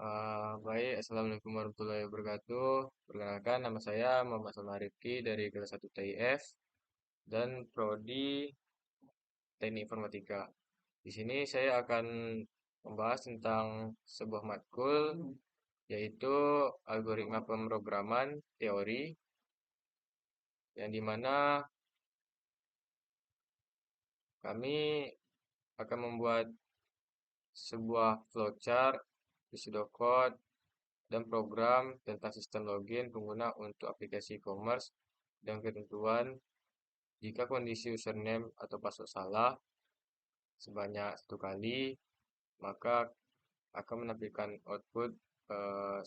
Baik, Assalamualaikum warahmatullahi wabarakatuh. Perkenalkan, nama saya Muhammad Salman Rifki dari kelas 1 TIF dan Prodi Teknik Informatika. Di sini saya akan membahas tentang sebuah matkul, yaitu algoritma pemrograman teori, yang dimana kami akan membuat sebuah flowchart, pseudocode, dan program tentang sistem login pengguna untuk aplikasi e-commerce dan ketentuan jika kondisi username atau password salah sebanyak 1 kali, maka akan menampilkan output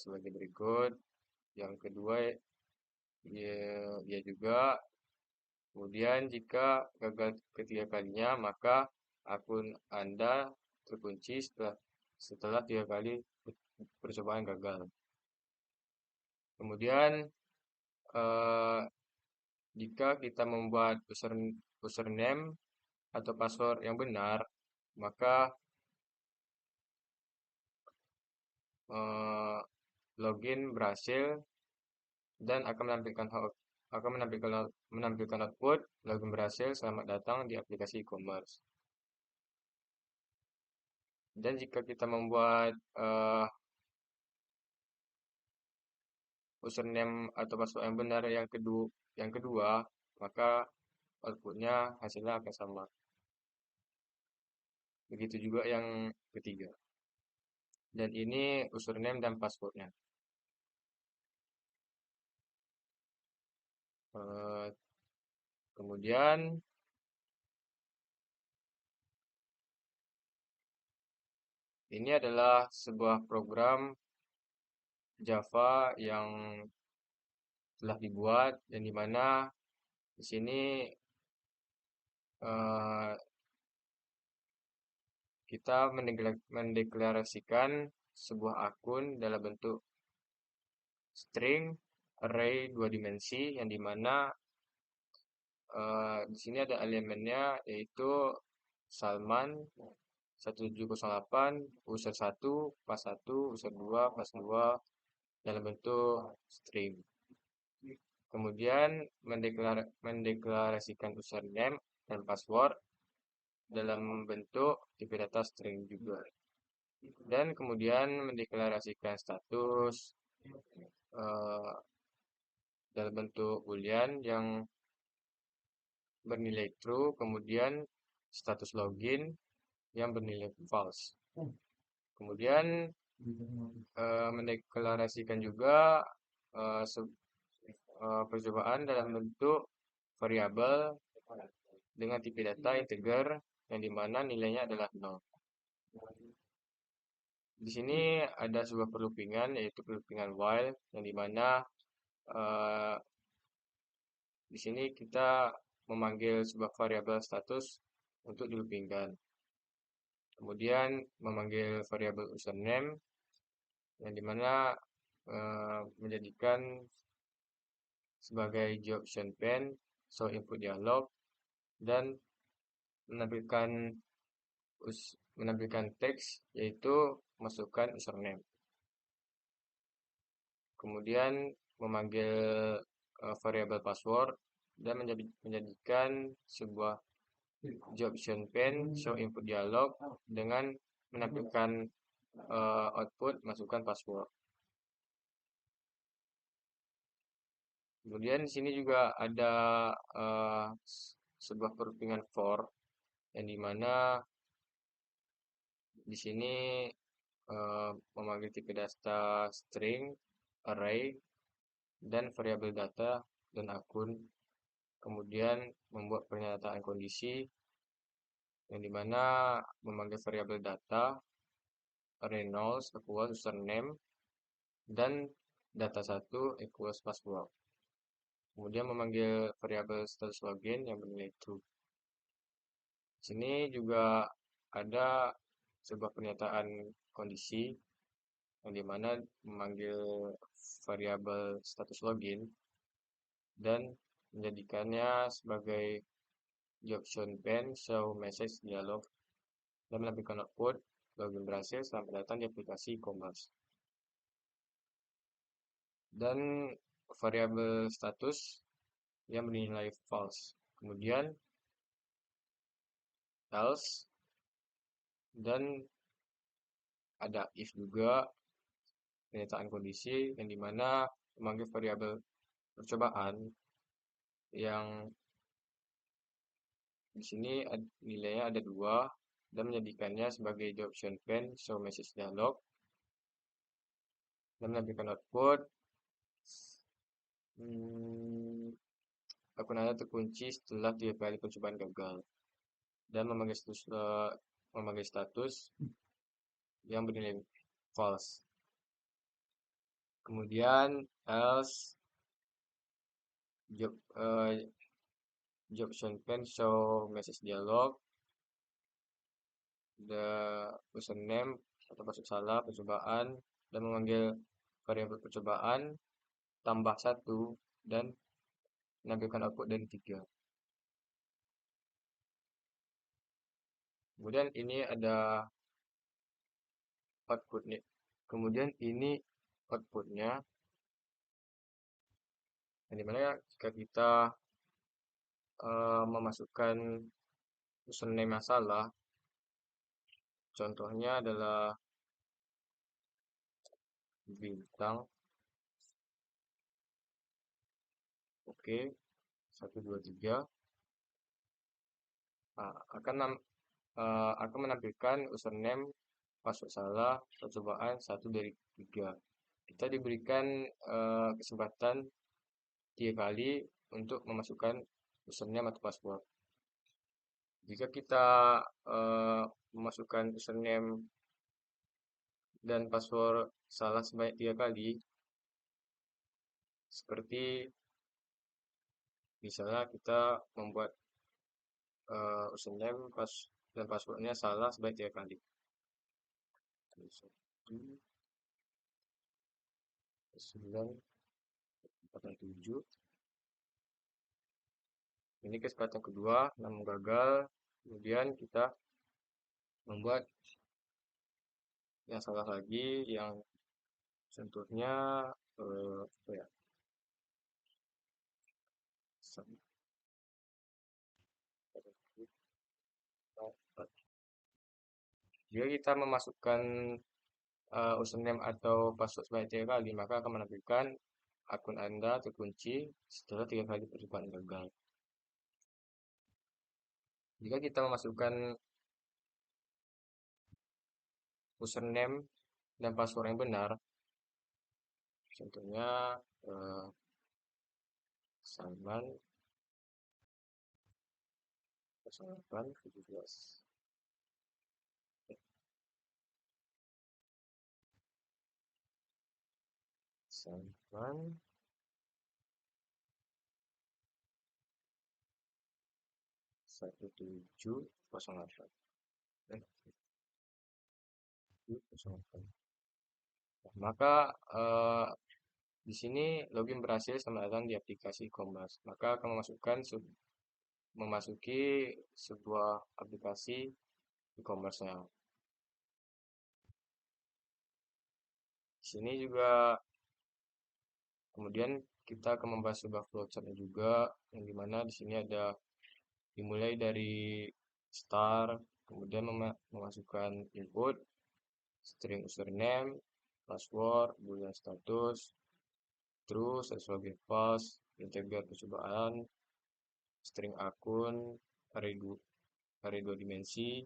sebagai berikut. Yang kedua, ya juga. Kemudian jika gagal ketiga kalinya, maka akun Anda terkunci setelah 3 kali percobaan gagal. Kemudian eh, jika kita membuat username atau password yang benar, maka eh, login berhasil dan akan menampilkan output login berhasil, selamat datang di aplikasi e-commerce. Dan jika kita membuat username atau password yang benar yang kedua, maka outputnya hasilnya akan sama. Begitu juga yang ketiga. Dan ini username dan passwordnya. Eh, Kemudian ini adalah sebuah program Java yang telah dibuat, dan dimana di sini eh, kita mendeklarasikan sebuah akun dalam bentuk string array 2 dimensi, yang dimana di sini ada elemennya, yaitu Salman 1708, user 1, pas 1, user 2, pas 2, dalam bentuk string. Kemudian mendeklarasikan username dan password dalam bentuk tipe data string juga. Dan kemudian mendeklarasikan status eh, dalam bentuk boolean yang bernilai true, kemudian status login yang bernilai false. Kemudian mendeklarasikan juga percobaan dalam bentuk variabel dengan tipe data integer, yang dimana nilainya adalah 0. Di sini ada sebuah perloopingan, yaitu perloopingan while, yang dimana eh, di sini kita memanggil sebuah variabel status untuk diloopingkan. Kemudian memanggil variabel username, yang dimana menjadikan sebagai option pane, show input dialog, dan menampilkan teks, yaitu masukkan username. Kemudian memanggil variabel password dan menjadikan sebuah option pane, show input dialog, dengan menampilkan output masukkan password. Kemudian di sini juga ada sebuah perloopingan for, yang dimana di sini memanggil tipe data string, array, dan variabel data dan akun. Kemudian membuat pernyataan kondisi, yang dimana memanggil variabel data array nulls equals username dan data 1 equals password. Kemudian memanggil variabel status login yang bernilai true. Di sini juga ada sebuah pernyataan kondisi, yang dimana memanggil variabel status login dan menjadikannya sebagai option pane, show message dialog, dan menampilkan output login berhasil, selamat datang di aplikasi e-commerce. dan variabel status yang bernilai false. Kemudian else, dan ada if juga, pernyataan kondisi yang dimana memanggil variabel percobaan yang di sini nilainya ada 2 dan menjadikannya sebagai the option pen show message dialog dan menampilkan output akun Anda terkunci setelah 3 kali percobaan gagal dan memakai status yang bernilai false. Kemudian else job option pen show message dialog, the username atau password salah percobaan dan memanggil variabel percobaan tambah 1 dan menampilkan output dari 3. Kemudian ini ada outputnya. Kemudian ini outputnya, yang dimana jika kita memasukkan username yang salah, contohnya adalah bintang, oke, 1, 2, 3, akan menampilkan username password salah percobaan 1 dari 3. Kita diberikan kesempatan 3 kali untuk memasukkan username atau password. Jika kita memasukkan username dan password salah sebanyak 3 kali, seperti misalnya kita membuat username dan passwordnya salah sebanyak 3 kali. 9, 7. Ini kesempatan kedua, namun gagal. Kemudian kita membuat yang salah lagi, yang contohnya apa ya? Jika kita memasukkan username atau password sebanyak 3 kali, maka akan menampilkan akun Anda terkunci setelah 3 kali percobaan gagal. Jika kita memasukkan username dan password yang benar, contohnya Salman 0817. Salman 1708. Maka di sini login berhasil selamat datang di aplikasi e-commerce. Maka akan memasuki sebuah aplikasi e-commerce-nya. Di sini juga kemudian kita akan membahas sebuah flowchart juga, yang dimana di sini ada dimulai dari start, kemudian memasukkan input, string username, password, boolean status, true sebagai false, integer percobaan, string akun, array 2 dimensi,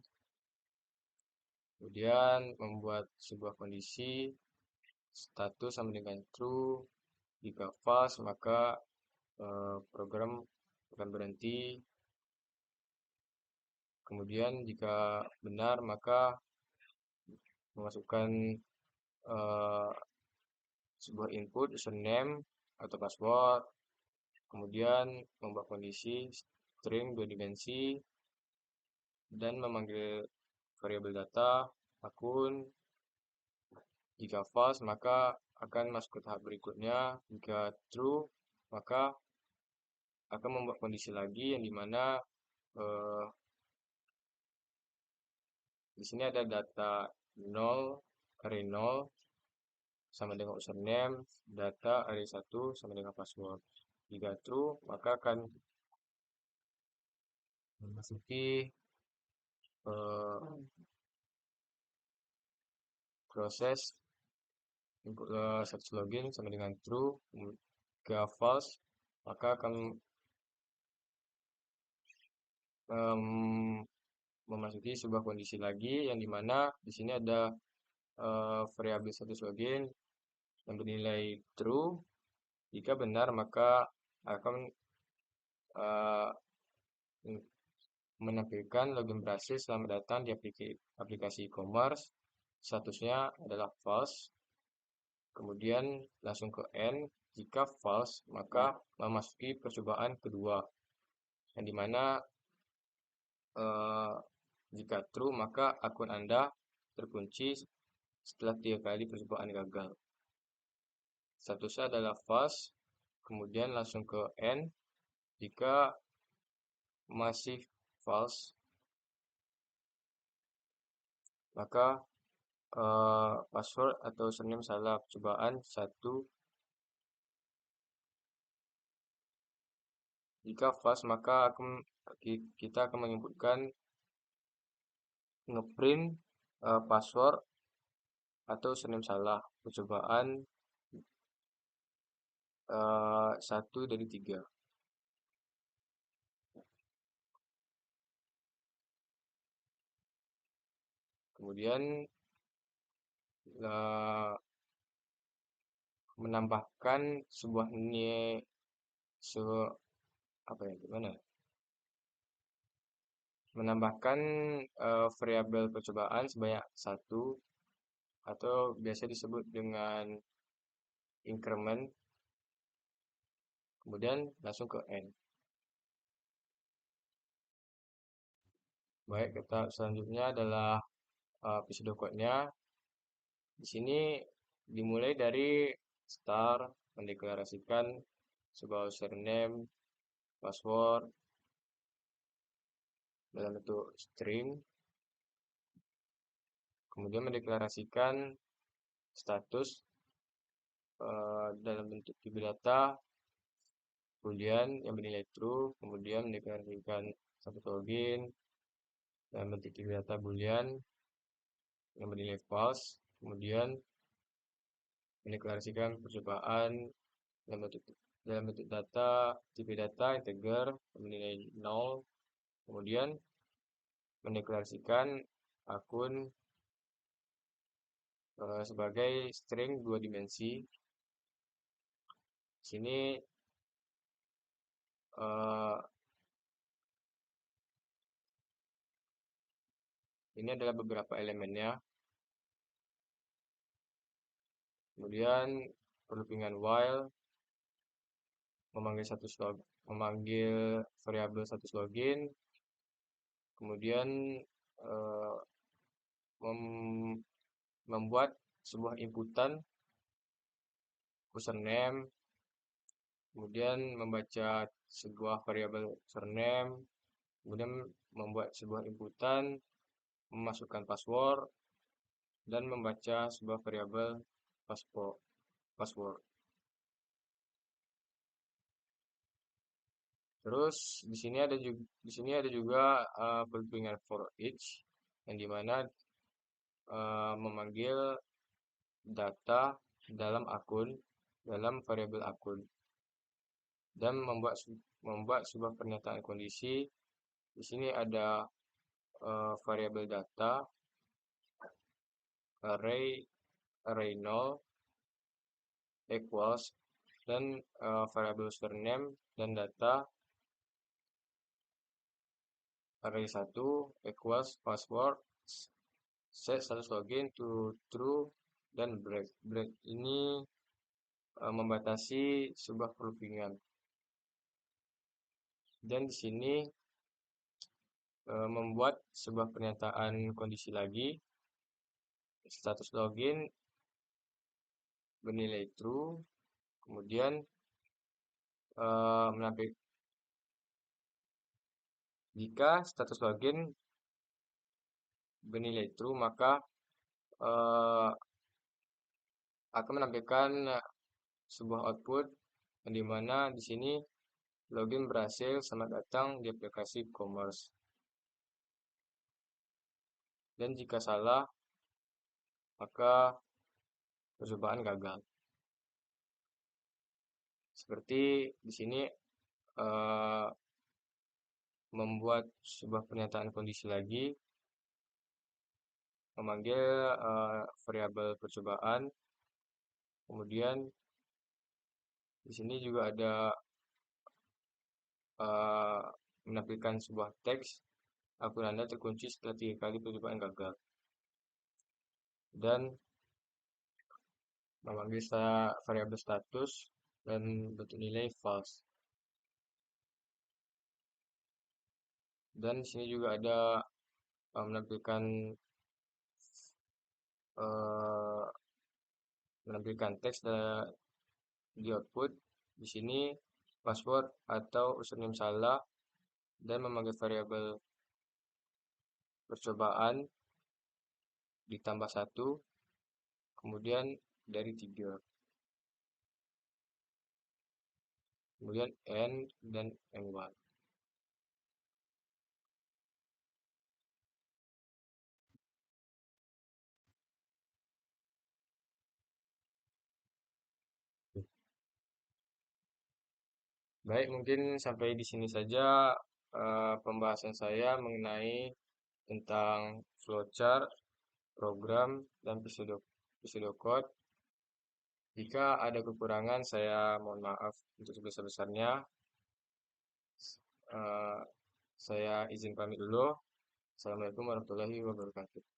kemudian membuat sebuah kondisi status sama dengan true. Jika false maka program akan berhenti. Kemudian jika benar maka memasukkan sebuah input username atau password, kemudian membuat kondisi string 2 dimensi dan memanggil variabel data akun. Jika false maka akan masuk ke tahap berikutnya. Jika true maka akan membuat kondisi lagi, yang dimana di sini ada data 0, array 0, sama dengan username, data array 1 sama dengan password. Jika true, maka akan memasuki proses input status login sama dengan true. Jika false, maka akan memasuki sebuah kondisi lagi yang dimana di sini ada variabel status login yang bernilai true. Jika benar, maka akan menampilkan login berhasil, selamat datang di aplikasi e-commerce. Statusnya adalah false. Kemudian langsung ke end. Jika false, maka memasuki percobaan kedua, yang dimana jika true, maka akun Anda terkunci setelah 3 kali percobaan gagal. Statusnya adalah false. Kemudian langsung ke end. Jika masih false, maka password atau username salah percobaan 1. Jika false, maka kita akan menginputkan ngeprint password atau username salah percobaan 1 dari 3. Kemudian menambahkan sebuah menambahkan variabel percobaan sebanyak 1 atau biasa disebut dengan increment. Kemudian langsung ke end. Baik, kita selanjutnya adalah episode code-nya. Di sini dimulai dari start, mendeklarasikan sebuah username, password dalam bentuk string, kemudian mendeklarasikan status dalam bentuk tipe data boolean yang bernilai true, kemudian mendeklarasikan status login dalam bentuk tipe data boolean yang bernilai false, kemudian mendeklarasikan percobaan dalam bentuk data tipe data integer yang bernilai 0, kemudian mendeklarasikan akun sebagai string 2 dimensi. Sini ini adalah beberapa elemennya. Kemudian perlupingan while memanggil variabel status login, kemudian membuat sebuah inputan username, kemudian membaca sebuah variabel username, kemudian membuat sebuah inputan, memasukkan password, dan membaca sebuah variabel password. Terus di sini ada juga perlupingan for each, yang dimana memanggil data dalam variabel akun, dan membuat sebuah pernyataan kondisi. Di sini ada variabel data array 0 equals, dan variabel username dan data array 1 equals password, set status login to true, dan break. Break ini membatasi sebuah perlupingan. Dan di sini membuat sebuah pernyataan kondisi lagi, status login bernilai true, kemudian jika status login bernilai true, maka akan menampilkan sebuah output yang dimana di sini login berhasil, selamat datang di aplikasi e-commerce. Dan jika salah, maka percobaan gagal. Seperti di sini eh, membuat sebuah pernyataan kondisi lagi, memanggil variabel percobaan. Kemudian di sini juga ada eh, menampilkan sebuah teks, akun Anda terkunci setelah 3 kali percobaan gagal. Dan memanggil variabel status dan bentuk nilai false. Dan di sini juga ada menampilkan eh, teks di output. Di sini password atau username salah dan memanggil variabel percobaan ditambah 1, kemudian dari 3, kemudian n dan n1. Baik, mungkin sampai di sini saja pembahasan saya mengenai tentang flowchart, program, dan pseudocode. Jika ada kekurangan, saya mohon maaf untuk sebesar-besarnya. Eh, saya izin pamit dulu. Assalamualaikum warahmatullahi wabarakatuh.